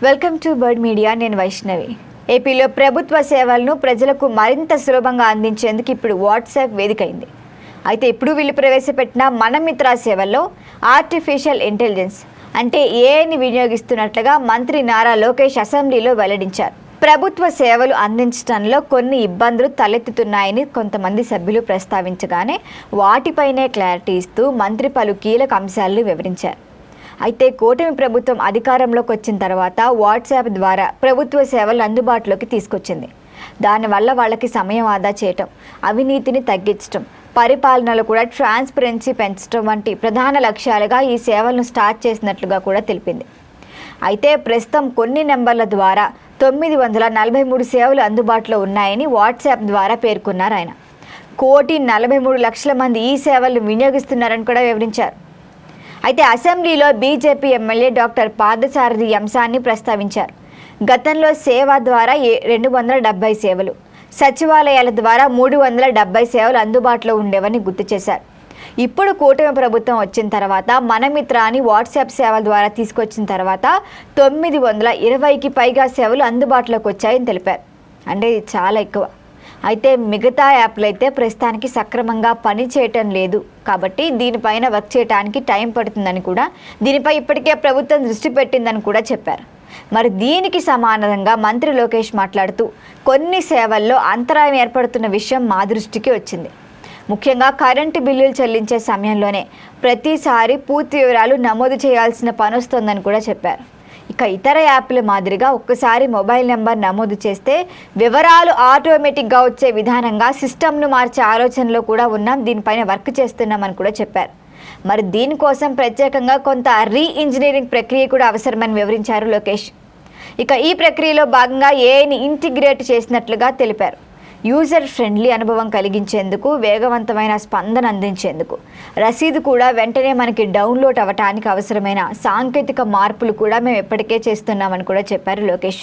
Welcome to bird media. నేను వైష్ణవి. ఏపీలో ప్రభుత్వ సేవలను ప్రజలకు మరింత సులభంగా అందించేందుకు ఇప్పుడు వాట్సాప్ వేదికైంది. అయితే ఇప్పుడు వీళ్ళు ప్రవేశపెట్టిన మన మిత్ర సేవల్లో ఆర్టిఫిషియల్ ఇంటెలిజెన్స్ అంటే ఏఐని వినియోగిస్తున్నట్లుగా మంత్రి నారా లోకేష్ అసెంబ్లీలో వెల్లడించారు. ప్రభుత్వ సేవలు అందించడంలో కొన్ని ఇబ్బందులు తలెత్తుతున్నాయని కొంతమంది సభ్యులు ప్రస్తావించగానే వాటిపైనే క్లారిటీ ఇస్తూ మంత్రి పలు కీలక అంశాలను వివరించారు. అయితే కూటమి ప్రభుత్వం అధికారంలోకి వచ్చిన తర్వాత వాట్సాప్ ద్వారా ప్రభుత్వ సేవలు అందుబాటులోకి తీసుకొచ్చింది. దానివల్ల వాళ్ళకి సమయం ఆదా చేయటం, అవినీతిని తగ్గించడం, పరిపాలనలో కూడా ట్రాన్స్పరెన్సీ పెంచడం వంటి ప్రధాన లక్ష్యాలుగా ఈ సేవలను స్టార్ట్ చేసినట్లుగా కూడా తెలిపింది. అయితే ప్రస్తుతం కొన్ని నెంబర్ల ద్వారా 943 సేవలు అందుబాటులో ఉన్నాయని వాట్సాప్ ద్వారా పేర్కొన్నారు ఆయన. 1,43,00,000 మంది ఈ సేవలను వినియోగిస్తున్నారని కూడా వివరించారు. అయితే అసెంబ్లీలో బీజేపీ ఎమ్మెల్యే డాక్టర్ పార్థసారథి అంశాన్ని ప్రస్తావించారు. గతంలో సేవ ద్వారా 270 సేవలు, సచివాలయాల ద్వారా 370 సేవలు అందుబాటులో ఉండేవని గుర్తు చేశారు. ఇప్పుడు కూటమి ప్రభుత్వం వచ్చిన తర్వాత మన మిత్ర అని వాట్సాప్ సేవల ద్వారా తీసుకొచ్చిన తర్వాత 920కి పైగా సేవలు అందుబాటులోకి వచ్చాయని తెలిపారు. అంటే ఇది చాలా ఎక్కువ. అయితే మిగతా యాప్లు అయితే ప్రస్తుతానికి సక్రమంగా పని చేయటం లేదు కాబట్టి దీనిపైన వర్క్ చేయడానికి టైం పడుతుందని కూడా, దీనిపై ఇప్పటికే ప్రభుత్వం దృష్టి పెట్టిందని కూడా చెప్పారు. మరి దీనికి సమానంగా మంత్రి లోకేష్ మాట్లాడుతూ కొన్ని సేవల్లో అంతరాయం ఏర్పడుతున్న విషయం మా దృష్టికి వచ్చింది. ముఖ్యంగా కరెంటు బిల్లులు చెల్లించే సమయంలోనే ప్రతిసారి పూర్తి వివరాలు నమోదు చేయాల్సిన పని వస్తుందని కూడా చెప్పారు. ఇక ఇతర యాప్ల మాదిరిగా ఒక్కసారి మొబైల్ నెంబర్ నమోదు చేస్తే వివరాలు ఆటోమేటిక్గా వచ్చే విధానంగా సిస్టమ్ను మార్చే ఆలోచనలో కూడా ఉన్నాం, దీనిపైన వర్క్ చేస్తున్నామని కూడా చెప్పారు. మరి దీనికోసం ప్రత్యేకంగా కొంత ఇంజనీరింగ్ ప్రక్రియ కూడా అవసరమని వివరించారు లోకేష్. ఇక ఈ ప్రక్రియలో భాగంగా ఏఐని ఇంటిగ్రేట్ చేసినట్లుగా తెలిపారు. యూజర్ ఫ్రెండ్లీ అనుభవం కలిగించేందుకు, వేగవంతమైన స్పందన అందించేందుకు రసీదు కూడా వెంటనే మనకి డౌన్లోడ్ అవ్వటానికి అవసరమైన సాంకేతిక మార్పులు కూడా మేము ఎప్పటికే చేస్తున్నామని కూడా చెప్పారు లోకేష్.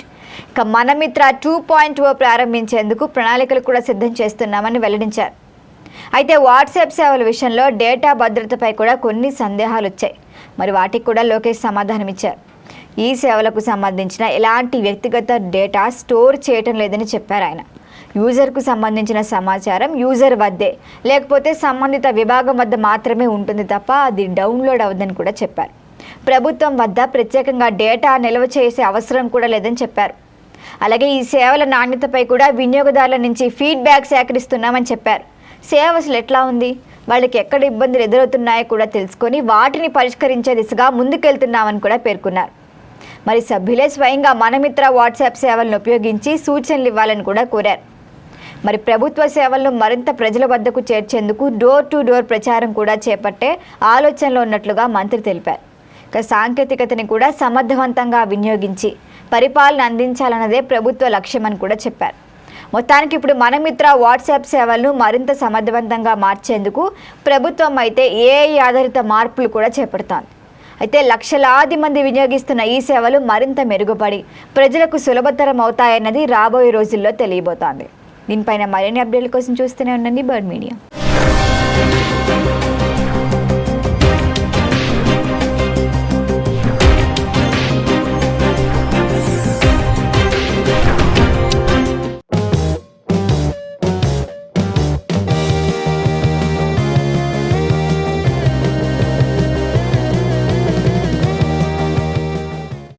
ఇక మన మిత్ర 2.0 ప్రారంభించేందుకు ప్రణాళికలు కూడా సిద్ధం చేస్తున్నామని వెల్లడించారు. అయితే వాట్సాప్ సేవల విషయంలో డేటా భద్రతపై కూడా కొన్ని సందేహాలు వచ్చాయి. మరి వాటికి కూడా లోకేష్ సమాధానం ఇచ్చారు. ఈ సేవలకు సంబంధించిన ఎలాంటి వ్యక్తిగత డేటా స్టోర్ చేయటం లేదని చెప్పారు ఆయన. యూజర్కు సంబంధించిన సమాచారం యూజర్ వద్దే, లేకపోతే సంబంధిత విభాగం వద్ద మాత్రమే ఉంటుంది తప్ప అది డౌన్లోడ్ అవ్వదని కూడా చెప్పారు. ప్రభుత్వం వద్ద ప్రత్యేకంగా డేటా నిల్వ చేసే అవసరం కూడా లేదని చెప్పారు. అలాగే ఈ సేవల నాణ్యతపై కూడా వినియోగదారుల నుంచి ఫీడ్బ్యాక్ సేకరిస్తున్నామని చెప్పారు. సేవ అసలు ఎట్లా ఉంది, వాళ్ళకి ఎక్కడ ఇబ్బందులు ఎదురవుతున్నాయో కూడా తెలుసుకొని వాటిని పరిష్కరించే దిశగా ముందుకెళ్తున్నామని కూడా పేర్కొన్నారు. మరి సభ్యులే స్వయంగా మనమిత్ర వాట్సాప్ సేవలను ఉపయోగించి సూచనలు ఇవ్వాలని కూడా కోరారు. మరి ప్రభుత్వ సేవలను మరింత ప్రజల వద్దకు చేర్చేందుకు డోర్ టు డోర్ ప్రచారం కూడా చేపట్టే ఆలోచనలో ఉన్నట్లుగా మంత్రి తెలిపారు. ఇక సాంకేతికతని కూడా సమర్థవంతంగా వినియోగించి పరిపాలన అందించాలన్నదే ప్రభుత్వ లక్ష్యమని కూడా చెప్పారు. మొత్తానికి ఇప్పుడు మనమిత్ర వాట్సాప్ సేవలను మరింత సమర్థవంతంగా మార్చేందుకు ప్రభుత్వం అయితే ఏఐ ఆధారిత మార్పులు కూడా చేపడుతోంది. అయితే లక్షలాది మంది వినియోగిస్తున్న ఈ సేవలు మరింత మెరుగుపడి ప్రజలకు సులభతరం అవుతాయన్నది రాబోయే రోజుల్లో తెలియబోతోంది. దీనిపైన మరిన్ని అప్డేట్ల కోసం చూస్తూనే ఉండండి బర్డ్ మీడియా.